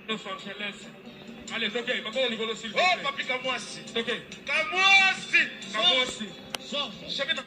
Los Angeles. Allez, toquez, maintenant on s'il vous plaît. Oh, papi, Kamwasi. Toquez. Kamwasi. Kamwasi. Chéri na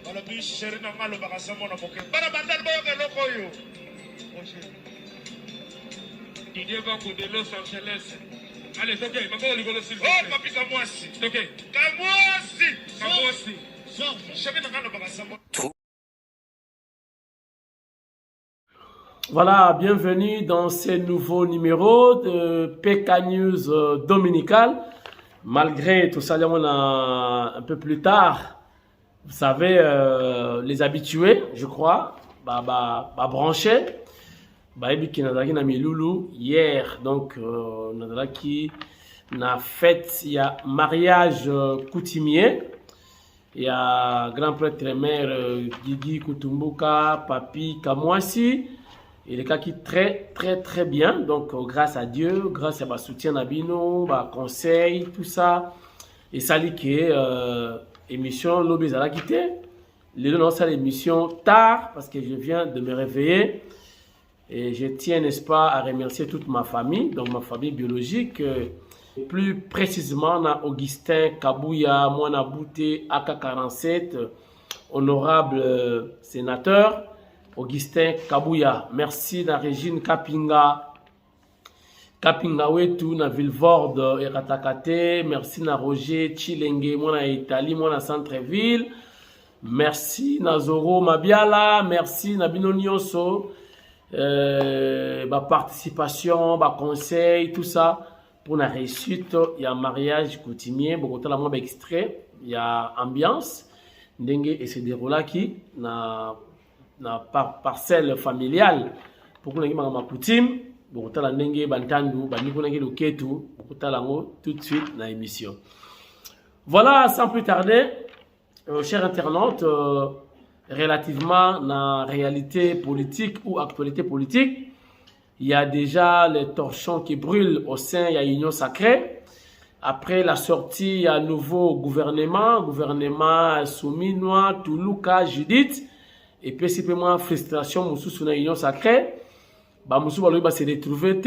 balobi chéri na malo bakasa mona moke. Bana bandali boyoka eloko oyo. Didier Banco de Los Angeles. Allez, toquez, maintenant on s'il vous plaît. Oh, papi, Kamwasi. Toquez. Kamwasi. Kamwasi. Chéri na malo bakasa mona. Voilà, bienvenue dans ce nouveau numéro de PK News dominical. Malgré tout ça, on a un peu plus tard, vous savez, les habitués, je crois, branchés. Hier, donc, on a qui n'a fait, il y a mariage coutumier. Il y a grand prêtre mère Guigui Kutumbuka, Papi Kamwasi. Et les cas qui très bien. Donc grâce à Dieu, grâce à ma soutien Nabino, ma conseil, tout ça. Et ça dit que émission Lobby a quitté. Les deux lancent l'émission tard parce que je viens de me réveiller. Et je tiens, n'est-ce pas, à remercier toute ma famille, donc ma famille biologique. Plus précisément, on a Augustin Kabouya, Moana Bouté, AK47, honorable sénateur. Augustin Kabouya, merci na Régine Kapinga Wetu na Villevorde et Ratakate, merci na Roger Chilenge, moi na Italie, moi na Centreville, merci na Zoro Mabiala, merci na Bino Nyonso, participation, conseil, tout ça pour la réussite. Il y a mariage coutumier, beaucoup de la extrait, il y a ambiance, dengue et se déroule qui na parcelle familiale pour qu'on ait ma coutume pour que la nengue bantandu bani qu'on ait le ketu pour que la tout de suite dans l'émission. Voilà, sans plus tarder, chers internautes, relativement à la réalité politique ou actualité politique, il y a déjà les torchons qui brûlent au sein de l'Union sacrée. Après la sortie, il y a un nouveau gouvernement soumis noir Toulouka Judith. Et puis, c'est vraiment frustration, Moussou sur l'union sacrée. Moussou va se retrouver,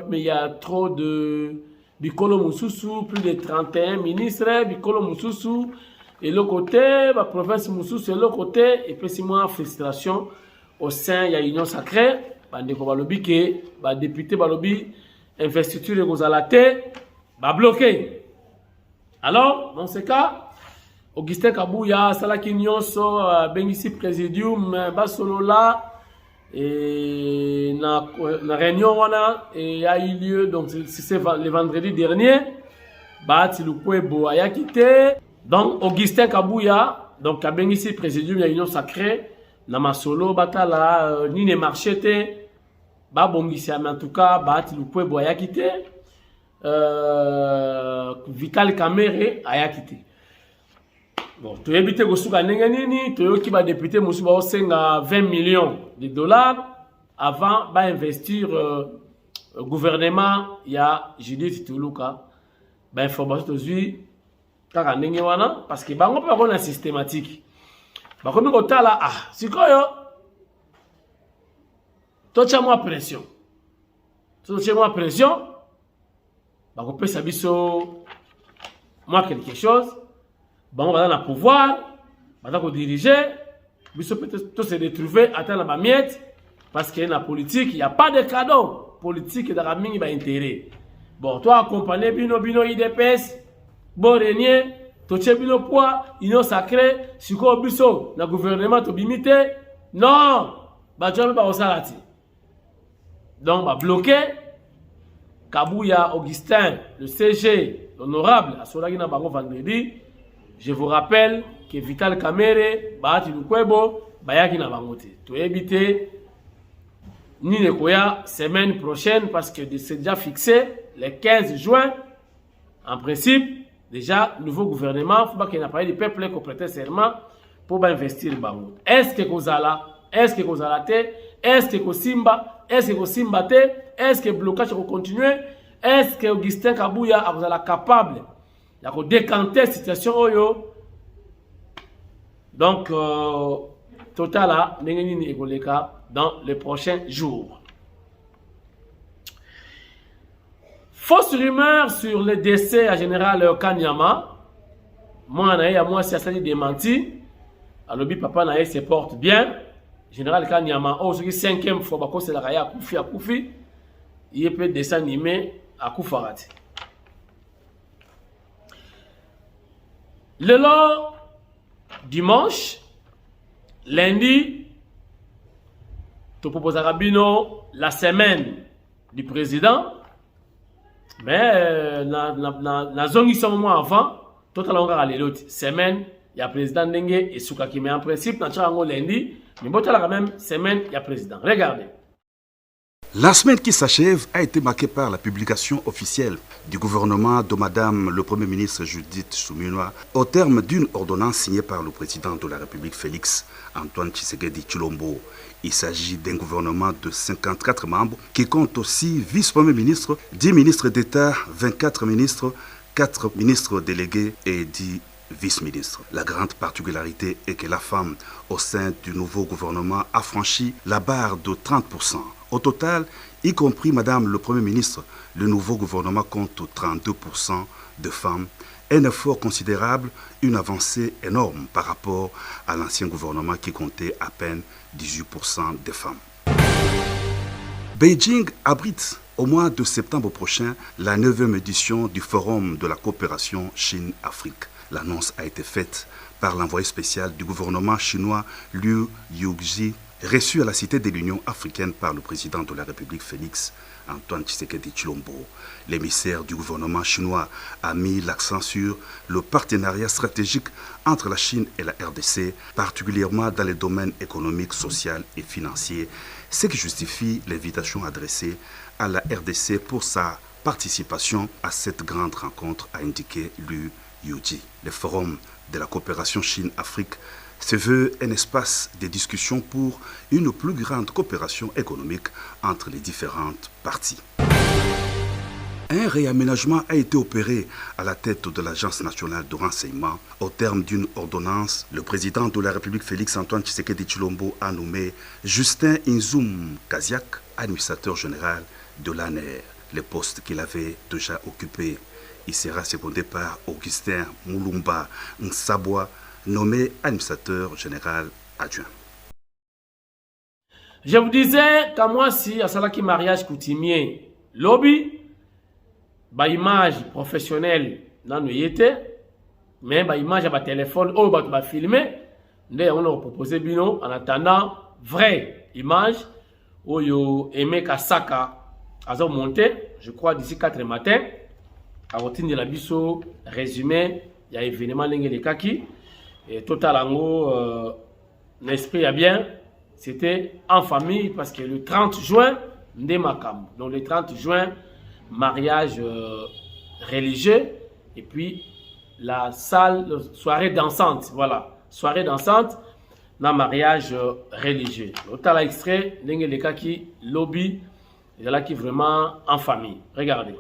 mais il y a trop de Bikolo Moussou, plus de 31 ministres, Bikolo Moussou, et l'autre côté, la province Moussou, c'est l'autre côté, et puis c'est moins frustration au sein de l'union sacrée. Bandeko Balobi, que député Balobi, investiture de Gozalate, bloqué. Alors, dans ce cas, Augustin Kabouya, Salaki Nyonso, Bengisi Presidium, Basolola, et na réunion et a eu lieu, donc c'est le vendredi dernier, Tilukwe a quitté. Donc Augustin Kabouya, donc à Bengisi Presidium, il y a union sacrée, Namasolo, Batala, Nine Marchete, Bongisi, mais en tout cas, Tilukwe a quitté, Vital Kamere a quitté. Bon, tu as évité que tu as député Moussouba 20 millions de dollars avant d'investir le gouvernement. Il y a Judith Toulouka. Information aujourd'hui, parce que on peut avoir une systématique. Comme on a là, c'est quoi toi tu as moins pression. Tu as moins pression. On peut savoir moi quelque chose. On va dans le pouvoir, on va diriger, mais peut se retrouver à la miette, parce que dans la politique, il n'y a pas de cadeau. Politique, il y a un intérêt. Bon, toi, accompagné Bino IDPS, bon régnier, tu as Bino poids, union sacrée, si tu as le gouvernement, tu as limité. Non, tu n'as pas salati. Donc, bloqué, Kabouya, Augustin, le CG, l'honorable, à Solagina Bango vendredi. Je vous rappelle que Vital Kamere, Bahati Lukwebo, Bayaki na bangote. Tu éviter ni le Koya semaine prochaine parce que c'est déjà fixé le 15 juin. En principe, déjà, nouveau gouvernement, il faut pas qu'il y ait un appareil du peuple qui prête serment pour investir le bango. Est-ce que Kozala, est-ce que Kozala te, est-ce que Kosimba, est-ce que Kosimba te, est-ce que le blocage va continuer, est-ce que Augustin Kabouya est capable de décanter la situation. Donc, total, dans les prochains jours. Fausse rumeur sur le décès à général Kanyama. Moi, c'est ça démenti. Alors, papa Naye se porte bien. Général Kanyama, oh, c'est la 5e fois que c'est la Raya à Koufi. Il peut dessin animé à Koufarati. Le long dimanche, lundi, tu proposes à Rabino la semaine du président. Mais na zone qui sont moi avant, totalement à l'autre semaine, il y a président Dengue et Soukaki. Mais en principe, na tchango lundi, mais bon, la même semaine, il y a président. Regardez. La semaine qui s'achève a été marquée par la publication officielle du gouvernement de Madame le Premier ministre Judith Suminwa au terme d'une ordonnance signée par le président de la République Félix Antoine Tshisekedi Tshilombo. Il s'agit d'un gouvernement de 54 membres qui compte aussi vice-premier ministre, 10 ministres d'État, 24 ministres, 4 ministres délégués et 10 vice-ministres. La grande particularité est que la femme au sein du nouveau gouvernement a franchi la barre de 30%. Au total, y compris Madame le Premier ministre, le nouveau gouvernement compte 32% de femmes. Un effort considérable, une avancée énorme par rapport à l'ancien gouvernement qui comptait à peine 18% de femmes. Beijing abrite au mois de septembre prochain la 9e édition du Forum de la coopération Chine-Afrique. L'annonce a été faite par l'envoyé spécial du gouvernement chinois Liu Yuji, reçu à la Cité de l'Union africaine par le président de la République Félix Antoine Tshisekedi Tshilombo. L'émissaire du gouvernement chinois a mis l'accent sur le partenariat stratégique entre la Chine et la RDC, particulièrement dans les domaines économiques, sociaux et financiers, ce qui justifie l'invitation adressée à la RDC pour sa participation à cette grande rencontre, a indiqué Liu Yuji. Le Forum de la coopération Chine-Afrique se veut un espace de discussion pour une plus grande coopération économique entre les différentes parties. Un réaménagement a été opéré à la tête de l'Agence nationale de renseignement. Au terme d'une ordonnance, le président de la République Félix Antoine Tshisekedi Tshilombo a nommé Justin Inzoum Kaziak, administrateur général de l'ANER, le poste qu'il avait déjà occupé. Il sera secondé par Augustin Moulumba Nsabwa, nommé administrateur général adjoint. Je vous disais qu'à moi, si à Salaki mariage coutumier, lobby, bah image professionnelle dans le yété, mais bah image à ba téléphone, oh bah filmer, on a proposé bino en attendant vraie image, où yo aimé Kasaka, à monter, je crois d'ici 4 matin, à routine de la biso, résumé, il y a événement les kaki. Et total en gros, l'esprit a bien, c'était en famille parce que le 30 juin, Ndemakam. Donc le 30 juin, mariage religieux et puis la salle, soirée dansante, voilà, soirée dansante, dans mariage religieux. Total extrait, les cas qui lobby, il y a qui vraiment en famille. Regardez.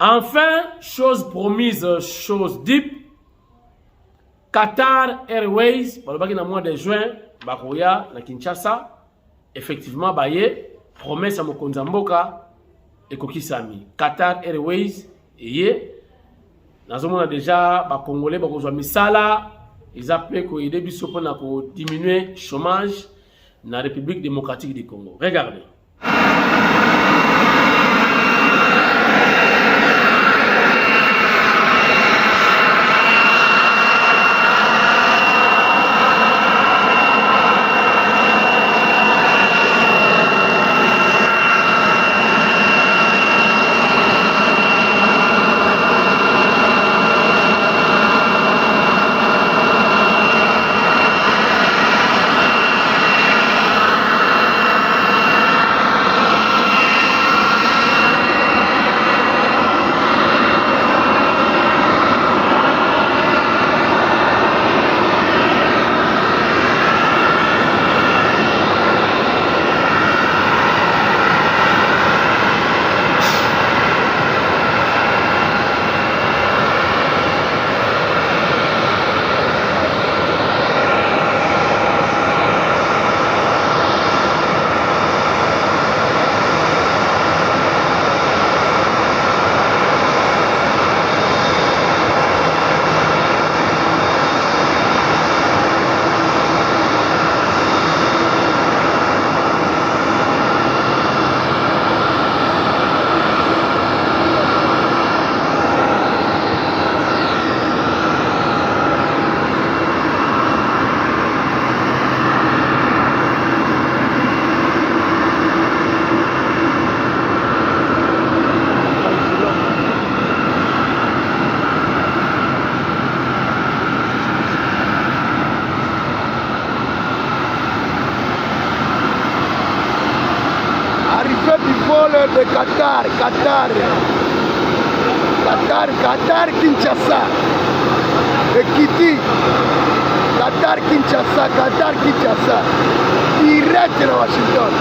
Enfin, chose promise, chose deep. Qatar Airways, dans le mois de juin, Bakoya, na Kinshasa, effectivement, baye, promesse à Mokonzamboka, et Kokisami. Qatar Airways, et nous avons déjà, les Congolais, les Misala, ils appellent qu'on aide pour diminuer le chômage dans la République démocratique du Congo. Regardez. De Qatar, Kinshasa, Ekiti, Qatar, Kinshasa, direct de Washington.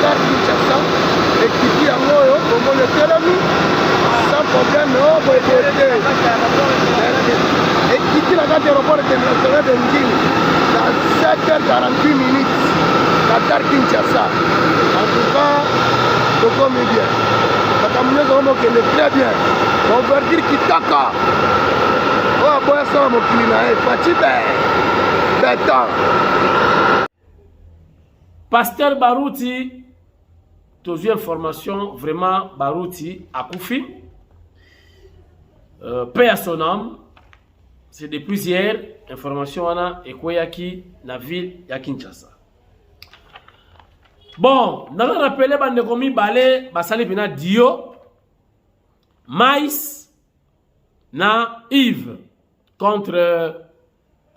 Kinshasa, Ekiti Angoyo, comme le Telemi, sans problème, Ekiti la carte aéroport international de Ndine, dans 7h48 minutes, Qatar Kinshasa. En tout cas, le comme bien. La Cameroun est très bien. On va dire Kitaka. Oh, boy, ça, mon client, Fatibé, Béton. Pasteur Barouti, deuxième information, vraiment Barouti a Koufi. Paix à son âme. C'est depuis hier, information wana Ekoyaki, la ville de Kinshasa. Bon, nous avons rappelé que Balé, Basali Bina Dio, Maïs, na Yves, contre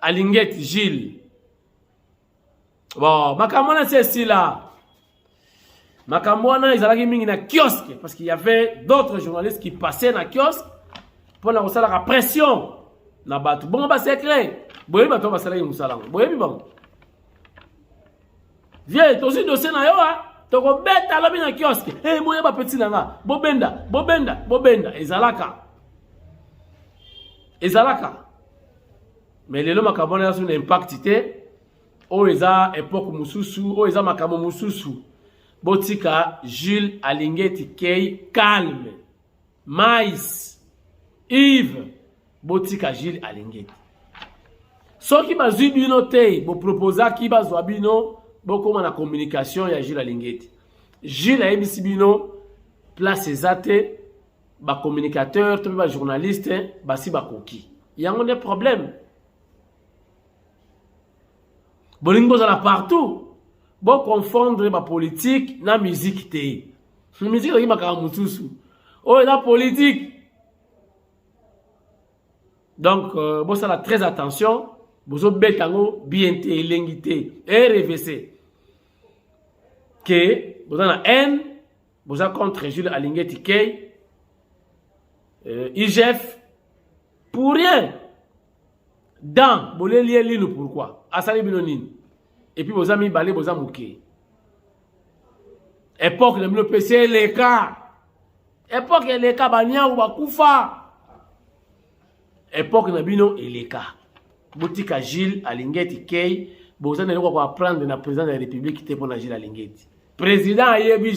Alinguet Gilles. Bon, Makamwana c'est ici là. Makamwana, ils allaient mis dans kiosque parce qu'il y avait d'autres journalistes qui passaient dans le kiosque pour la pression. Na batu. Bon, bah c'est clair. Boye bato ba sala musala. Boye bon. Viens, toi aussi dossier na yo ha. Toko beta la na kiosque. Eh moye ba petit nanga. Bobenda. Ezalaka. Mais lelo Makamwana a un impact té. O eza époque mususu, o eza makamo mususu. Botika Jules Alingeti Kei calme. Mais Yves Botika Jules Alingeti. So ki bazui bino te, bo proposa ki bazwa bino, bo koma na communication ya Jules Alingeti. Jules a ebisi bino place ezate, ba communicateur, to ba journaliste, basi ba koki. Yango des problèmes. Bolingo zala partout. Bon confondre ma politique na musique te. La musique est makara mutusu. Oh la politique. Donc bon ça la très attention. bozo betango bien te elengi te RVC que boza na haine boza contre Jules Alingeti Kei IGF pour rien dans boleli lino pourquoi asali bino nini et puis boza mibale boza muke époque de bino PC les cas époque les cas banya ou bakufa époque na bino eleka botika Jules Alingeti Kei boza na ko apprendre na président de la République te pona Jules Alingeti président ayebi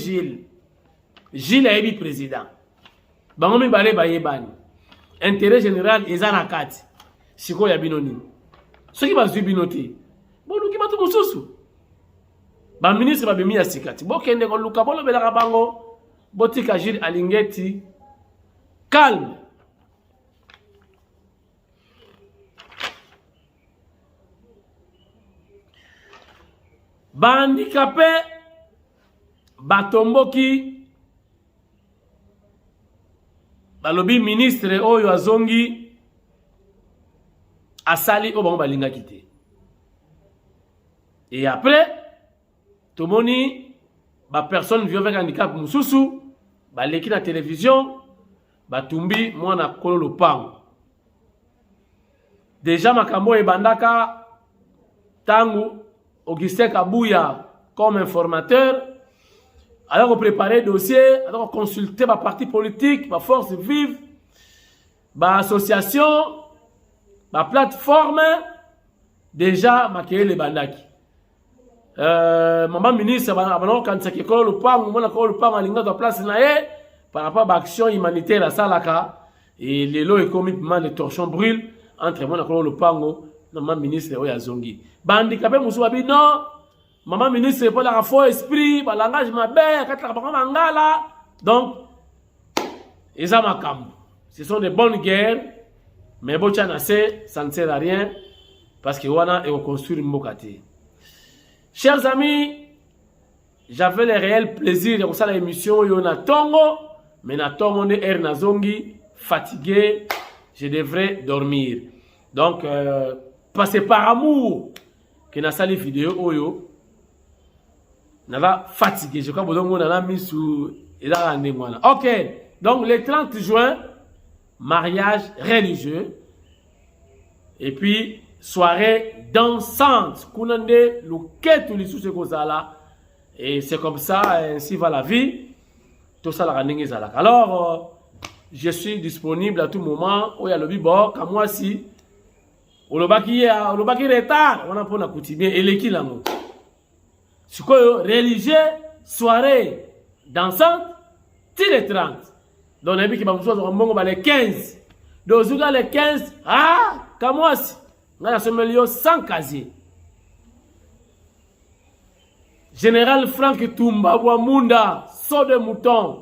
Jules ayebi président bango mibale bayebani intérêt général eza na kati siko ya bino nini soki bazwi bino te boluki bato mosusu baministre babemi ya sikati bokende koluka bolobelaka bango botika Jules Alingeti calme. Bandicapé batomboki balobi ministre oyo azongi asali o bango balingaki te. Et après tomoni ba personne vivant avec handicap mususu baleki na télévision batumbi mwana kolo lopango. Déjà makambo ebandaka tangu Augustin Kabouya comme informateur, alors préparer dossier, alors consulter ma parti politique, ma force vive, ma association, ma plateforme, déjà maquiller les bandaki. Maman ministre, quand c'est que le PAM, le PAM a l'inga place naé par rapport à l'action humanitaire à Salaka et les lots et commitments de torchons brûlent entre moi et le PAM, maman ministre Oyazongi. Bandicapé Moussouabi, non, maman ministre, pas la faux esprit, pas langage ma belle, mangala. Donc, ils ont ma cam. Ce sont des bonnes guerres, mais bon, ça ne sert à rien parce que Wana est reconstruit Mbokati. Chers amis, j'avais le réel plaisir de faire l'émission Yona Tongo, mais na Tongo ne er nazongi, fatigué, je devrais dormir. Donc, passez par amour. Que na sali vidéo oyo nava fatigué je crois que na mis sous ok donc le 30 juin mariage religieux et puis soirée dansante kunande luketu lisusu kozala et c'est comme ça ainsi va la vie tout ça la ndenge ezalaka. Alors je suis disponible à tout moment oya lobi bo ka moi si olobaki retard on a pour na coutumier eleki lango sikoyo religieux soirée dansante till le 30 donc nabi ki ba muso zo mbongo ba le 15 dozuka le 15 kamwasi ngana somelio sans casier général Franck Tumba Wamunda saut de mouton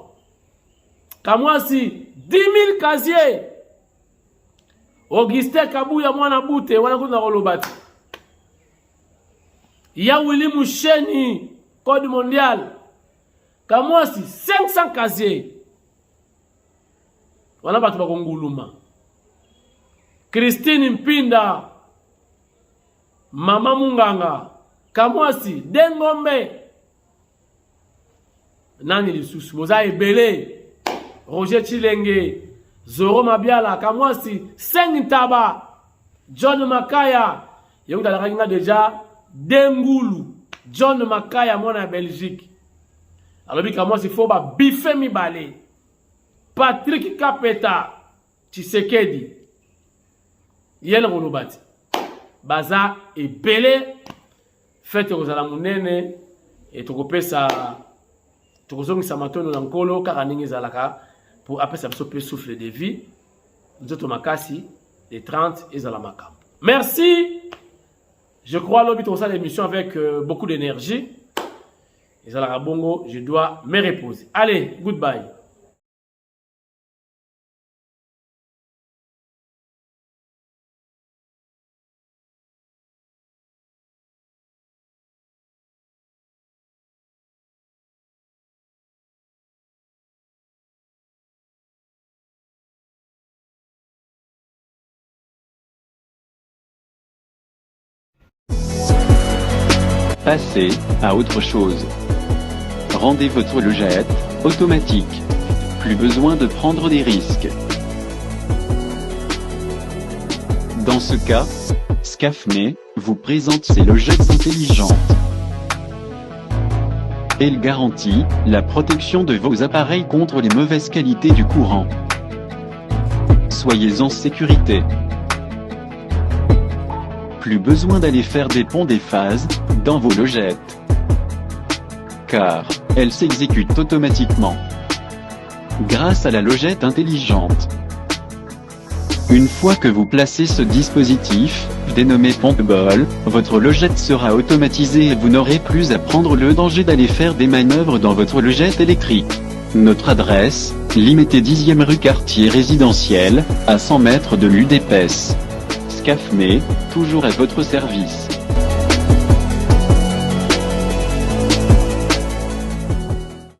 kamwasi 10 000 casiers Augustin Kabouya mwana bute wana kuna kolobati. Ya Willy Moucheni code mondial. Kamwasi 500 casiers. Wana batu bakonguluma. Christine Mpinda Mama Munganga Kamwasi Dengombe nani lisusu moza ebele Roger Chilenge Zoro Mabiala, Kamwasi, Sengtaba, John Makaya, Yonga la Ringa déjà, Dengoulou, John Makaya, moi en Belgique. Alors, Kamwasi, il faut biffer mi balé. Patrick Kapeta, Tshisekedi, Yen Rolobati, Baza et Belé, faites aux alamunene, et tu coupes ça, tu coupes ça maintenant dans le colo, car à Ningizalaka. Pour après ça peut souffler de vie. Nous autres makasi les 30 et Zalamakam. Merci. Je crois l'objet de l'émission avec beaucoup d'énergie. Et Zalarabongo, je dois me reposer. Allez, goodbye. Passez à autre chose. Rendez votre logette automatique. Plus besoin de prendre des risques. Dans ce cas, Scafmé vous présente ses logettes intelligentes. Elle garantit la protection de vos appareils contre les mauvaises qualités du courant. Soyez en sécurité. Plus besoin d'aller faire des ponts des phases dans vos logettes, car elles s'exécutent automatiquement grâce à la logette intelligente. Une fois que vous placez ce dispositif, dénommé Pompball, votre logette sera automatisée et vous n'aurez plus à prendre le danger d'aller faire des manœuvres dans votre logette électrique. Notre adresse, Limité 10e rue quartier résidentiel, à 100 mètres de l'UDPS. Scafmé, toujours à votre service.